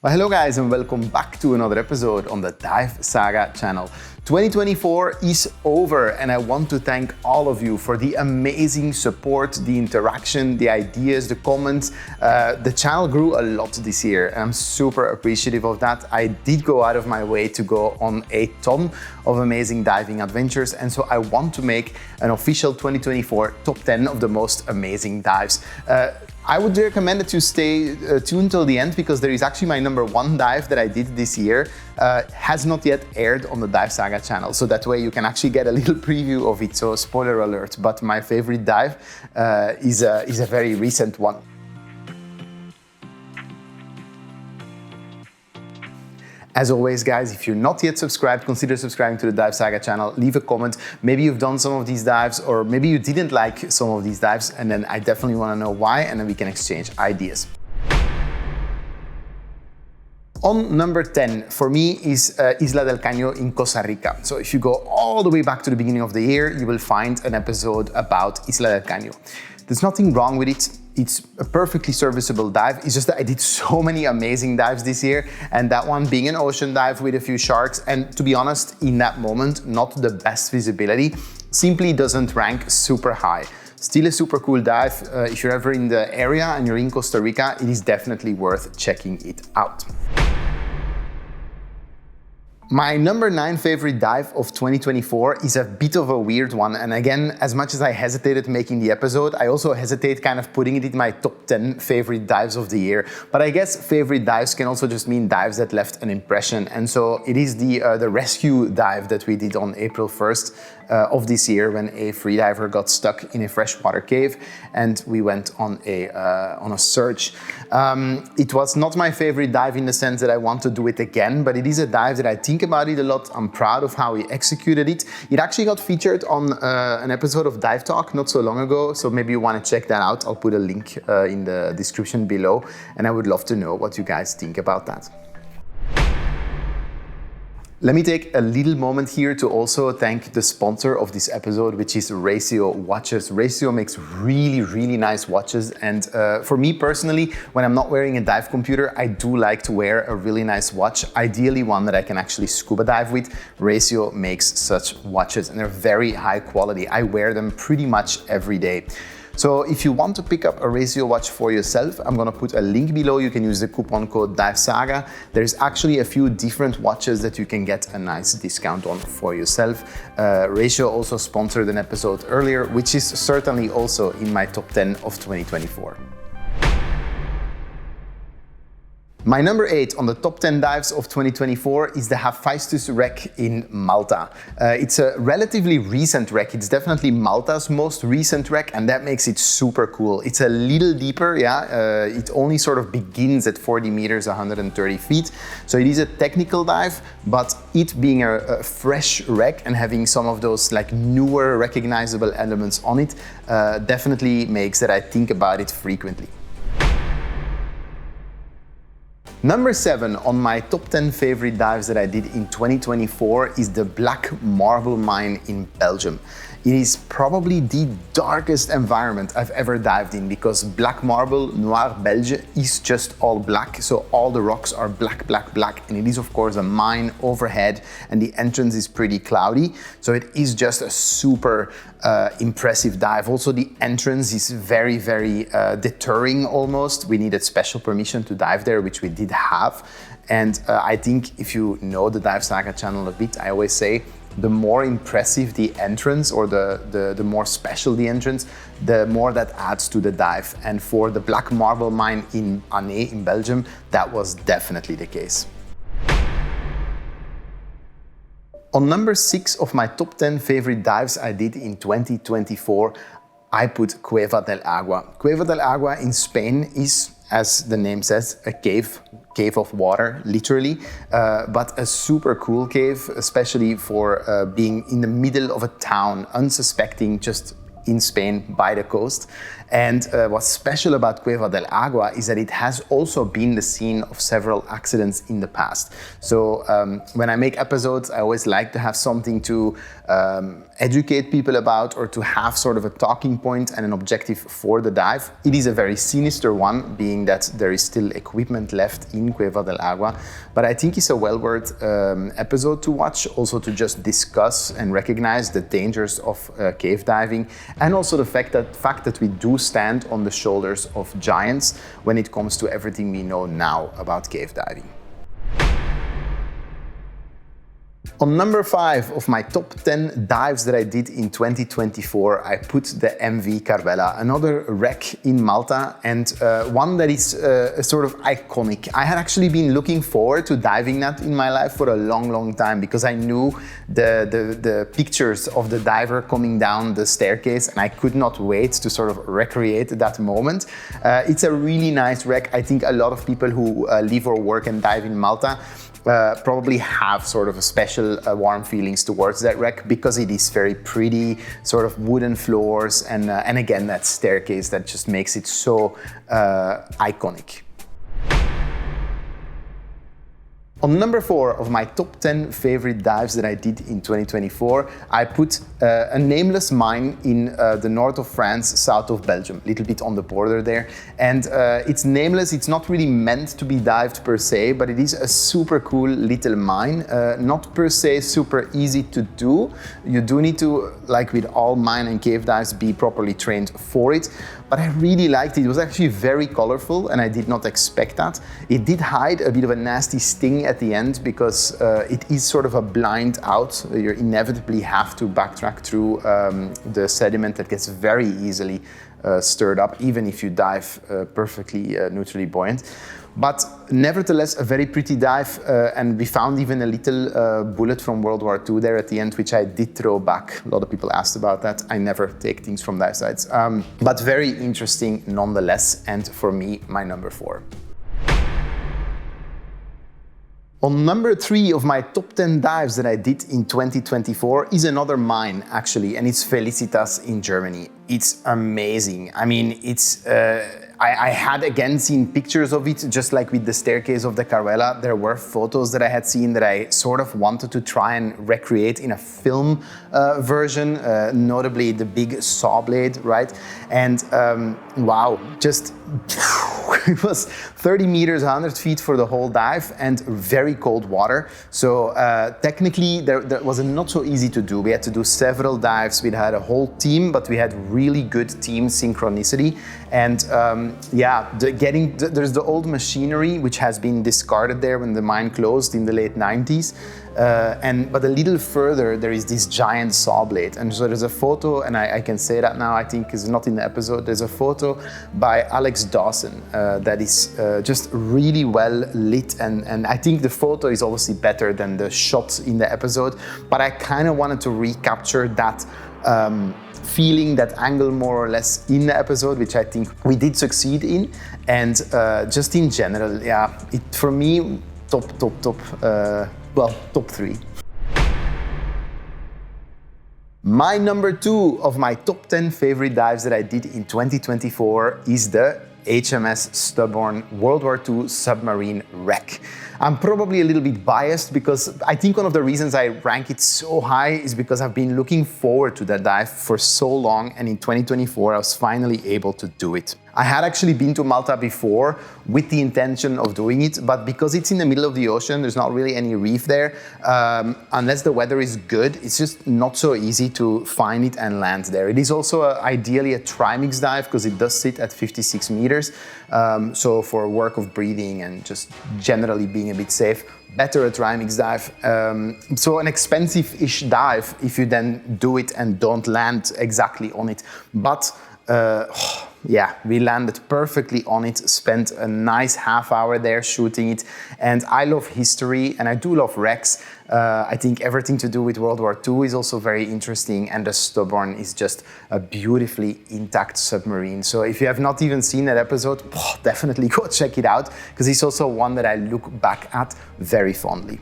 Well, hello guys and welcome back to another episode on the DiveSAGA channel. 2024 is over and I want to thank all of you for the amazing support, the interaction, the ideas, the comments. The channel grew a lot this year and I'm super appreciative of that. I did go out of my way to go on a ton of amazing diving adventures, and so I want to make an official 2024 top 10 of the most amazing dives. I would recommend that you stay tuned till the end because there is actually my number one dive that I did this year has not yet aired on the DiveSAGA channel. So that way you can actually get a little preview of it. So spoiler alert, but my favorite dive is a very recent one. As always, guys, if you're not yet subscribed, consider subscribing to the DiveSAGA channel. Leave a comment. Maybe you've done some of these dives or maybe you didn't like some of these dives, and then I definitely want to know why, and then we can exchange ideas. On number 10 for me is Isla del Cano in Costa Rica. So if you go all the way back to the beginning of the year, you will find an episode about Isla del Cano. There's nothing wrong with it. It's a perfectly serviceable dive. It's just that I did so many amazing dives this year, and that one being an ocean dive with a few sharks, and to be honest, in that moment, not the best visibility, simply doesn't rank super high. Still a super cool dive. If you're ever in the area and you're in Costa Rica, it is definitely worth checking it out. My number 9 favorite dive of 2024 is a bit of a weird one, and again, as much as I hesitated making the episode, I also hesitate kind of putting it in my top 10 favorite dives of the year. But I guess favorite dives can also just mean dives that left an impression, and so it is the rescue dive that we did on April 1st of this year when a freediver got stuck in a freshwater cave and we went on a search. It was not my favorite dive in the sense that I want to do it again, but it is a dive that I think about it a lot. I'm proud of how we executed it. It actually got featured on an episode of Dive Talk not so long ago, so maybe you want to check that out. I'll put a link in the description below, and I would love to know what you guys think about that. Let me take a little moment here to also thank the sponsor of this episode, which is Ratio Watches. Ratio makes really nice watches, and for me personally, when I'm not wearing a dive computer, I do like to wear a really nice watch, ideally one that I can actually scuba dive with. Ratio makes such watches and they're very high quality. I wear them pretty much every day. So if you want to pick up a Ratio watch for yourself, I'm gonna put a link below. You can use the coupon code DiveSAGA. There's actually a few different watches that you can get a nice discount on for yourself. Ratio also sponsored an episode earlier, which is certainly also in my top 10 of 2024. My number 8 on the top 10 dives of 2024 is the Hephaestus wreck in Malta. It's a relatively recent wreck. It's definitely Malta's most recent wreck, and that makes it super cool. It's a little deeper, it only sort of begins at 40 meters, 130 feet. So it is a technical dive, but it being a fresh wreck and having some of those like newer recognizable elements on it definitely makes that I think about it frequently. Number 7 on my top 10 favorite dives that I did in 2024 is the Black Marble Mine in Belgium. It is probably the darkest environment I've ever dived in because black marble, Noir Belge, is just all black. So all the rocks are black. And it is of course a mine overhead and the entrance is pretty cloudy. So it is just a super impressive dive. Also the entrance is very deterring almost. We needed special permission to dive there, which we did have. And I think if you know the DiveSAGA channel a bit, I always say, the more impressive the entrance or the more special the entrance, the more that adds to the dive. And for the Black Marble Mine in Année in Belgium, that was definitely the case. On number 6 of my top 10 favorite dives I did in 2024, I put Cueva del Agua. Cueva del Agua in Spain is, as the name says, a cave of water, literally, but a super cool cave, especially for being in the middle of a town, unsuspecting, just in Spain by the coast. And what's special about Cueva del Agua is that it has also been the scene of several accidents in the past. So when I make episodes, I always like to have something to educate people about, or to have sort of a talking point and an objective for the dive. It is a very sinister one, being that there is still equipment left in Cueva del Agua, but I think it's a well worth episode to watch, also to just discuss and recognize the dangers of cave diving, and also the fact that we do stand on the shoulders of giants when it comes to everything we know now about cave diving. On number 5 of my top 10 dives that I did in 2024, I put the MV Karwela, another wreck in Malta, and one that is sort of iconic. I had actually been looking forward to diving that in my life for a long time, because I knew the pictures of the diver coming down the staircase, and I could not wait to sort of recreate that moment. It's a really nice wreck. I think a lot of people who live or work and dive in Malta probably have sort of a special warm feelings towards that wreck, because it is very pretty, sort of wooden floors, and again that staircase that just makes it so iconic. On number 4 of my top 10 favorite dives that I did in 2024, I put a nameless mine in the north of France, south of Belgium, a little bit on the border there. And it's nameless, it's not really meant to be dived per se, but it is a super cool little mine. Not per se super easy to do. You do need to, like with all mine and cave dives, be properly trained for it. But I really liked it. It was actually very colorful, and I did not expect that. It did hide a bit of a nasty sting at the end, because it is sort of a blind out. You inevitably have to backtrack through the sediment that gets very easily stirred up, even if you dive perfectly neutrally buoyant. But nevertheless, a very pretty dive, and we found even a little bullet from World War II there at the end, which I did throw back. A lot of people asked about that. I never take things from dive sites, but very interesting nonetheless, and for me, my number 4. On number 3 of my top 10 dives that I did in 2024 is another mine, actually, and it's Felicitas in Germany. It's amazing. I mean, it's I had again seen pictures of it, just like with the staircase of the Karwela. There were photos that I had seen that I sort of wanted to try and recreate in a film version, notably the big saw blade, right? And wow, just it was 30 meters, 100 feet for the whole dive, and very cold water. So technically, that was not so easy to do. We had to do several dives. We had a whole team, but we had really good team synchronicity. And yeah, there's the old machinery which has been discarded there when the mine closed in the late 90s. But a little further, there is this giant saw blade. And so there's a photo, and I can say that now, I think is not in the episode. There's a photo by Alex Dawson that is just really well lit. And I think the photo is obviously better than the shot in the episode. But I kind of wanted to recapture that feeling, that angle more or less in the episode, which I think we did succeed in. And just in general, yeah, for me, top 3. My number 2 of my top 10 favorite dives that I did in 2024 is the HMS Stubborn World War II submarine wreck. I'm probably a little bit biased, because I think one of the reasons I rank it so high is because I've been looking forward to that dive for so long, and in 2024 I was finally able to do it. I had actually been to Malta before with the intention of doing it, but because it's in the middle of the ocean, there's not really any reef there. Unless the weather is good, it's just not so easy to find it and land there. It is also ideally a trimix dive, because it does sit at 56 meters. So for work of breathing and just generally being a bit safe, better a trimix dive. So an expensive-ish dive if you then do it and don't land exactly on it. But yeah, we landed perfectly on it, spent a nice half hour there shooting it. And I love history, and I do love wrecks. I think everything to do with World War II is also very interesting, and the Stubborn is just a beautifully intact submarine. So if you have not even seen that episode, definitely go check it out, because it's also one that I look back at very fondly.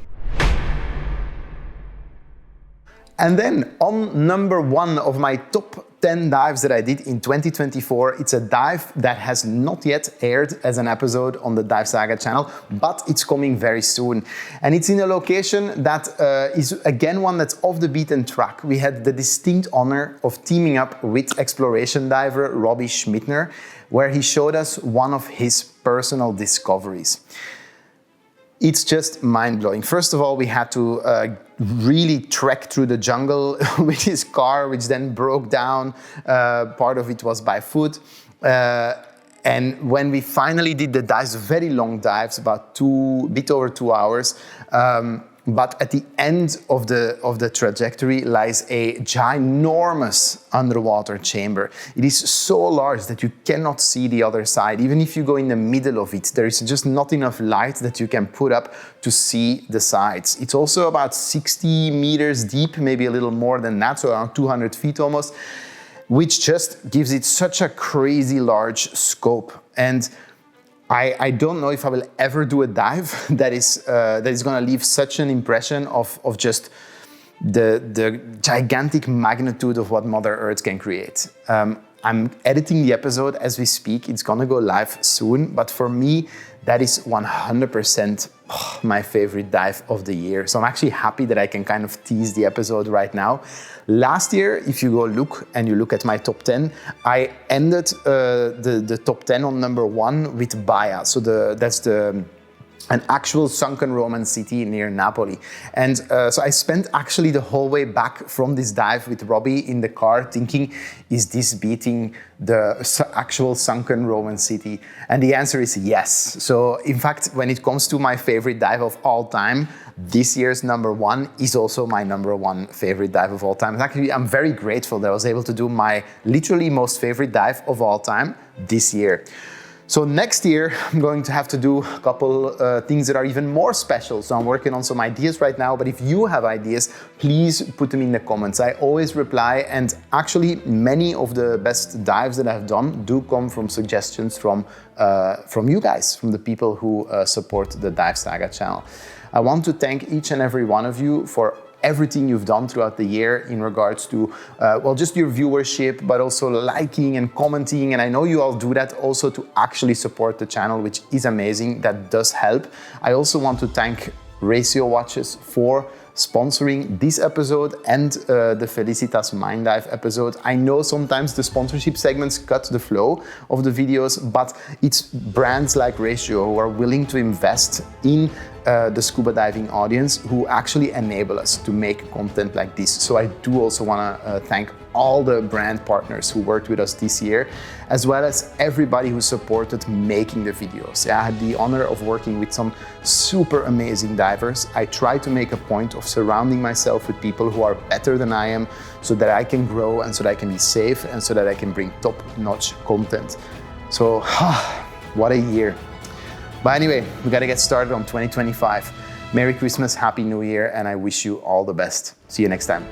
And then on number 1 of my top 10 dives that I did in 2024, it's a dive that has not yet aired as an episode on the DiveSAGA channel, but it's coming very soon. And it's in a location that is again one that's off the beaten track. We had the distinct honor of teaming up with exploration diver Robbie Schmittner, where he showed us one of his personal discoveries. It's just mind-blowing. First of all, we had to really trek through the jungle with his car, which then broke down. Part of it was by foot. And when we finally did the dives, very long dives, about a bit over 2 hours, but at the end of the trajectory lies a ginormous underwater chamber. It is so large that you cannot see the other side. Even if you go in the middle of it, there is just not enough light that you can put up to see the sides. It's also about 60 meters deep, maybe a little more than that, so around 200 feet almost, which just gives it such a crazy large scope. And I don't know if I will ever do a dive that is going to leave such an impression of just the gigantic magnitude of what Mother Earth can create. I'm editing the episode as we speak. It's going to go live soon, but for me, that is 100% my favorite dive of the year. So I'm actually happy that I can kind of tease the episode right now. Last year, if you go look at my top 10, I ended the top 10 on number 1 with Baia. So that's an actual sunken Roman city near Napoli. And so I spent actually the whole way back from this dive with Robbie in the car thinking, is this beating the actual sunken Roman city? And the answer is yes. So in fact, when it comes to my favorite dive of all time, this year's number 1 is also my number 1 favorite dive of all time. Actually, I'm very grateful that I was able to do my literally most favorite dive of all time this year. So next year, I'm going to have to do a couple things that are even more special. So I'm working on some ideas right now, but if you have ideas, please put them in the comments. I always reply, and actually many of the best dives that I've done do come from suggestions from you guys, from the people who support the DiveSAGA channel. I want to thank each and every one of you for everything you've done throughout the year in regards to, well, just your viewership, but also liking and commenting. And I know you all do that also to actually support the channel, which is amazing. That does help. I also want to thank Ratio Watches for sponsoring this episode and the Felicitas Mind Dive episode. I know sometimes the sponsorship segments cut the flow of the videos, but it's brands like Ratio who are willing to invest in the scuba diving audience who actually enable us to make content like this. So I do also want to thank all the brand partners who worked with us this year, as well as everybody who supported making the videos. I had the honor of working with some super amazing divers. I try to make a point of surrounding myself with people who are better than I am so that I can grow and so that I can be safe and so that I can bring top-notch content. So, what a year. But anyway, we gotta get started on 2025. Merry Christmas, Happy New Year, and I wish you all the best. See you next time.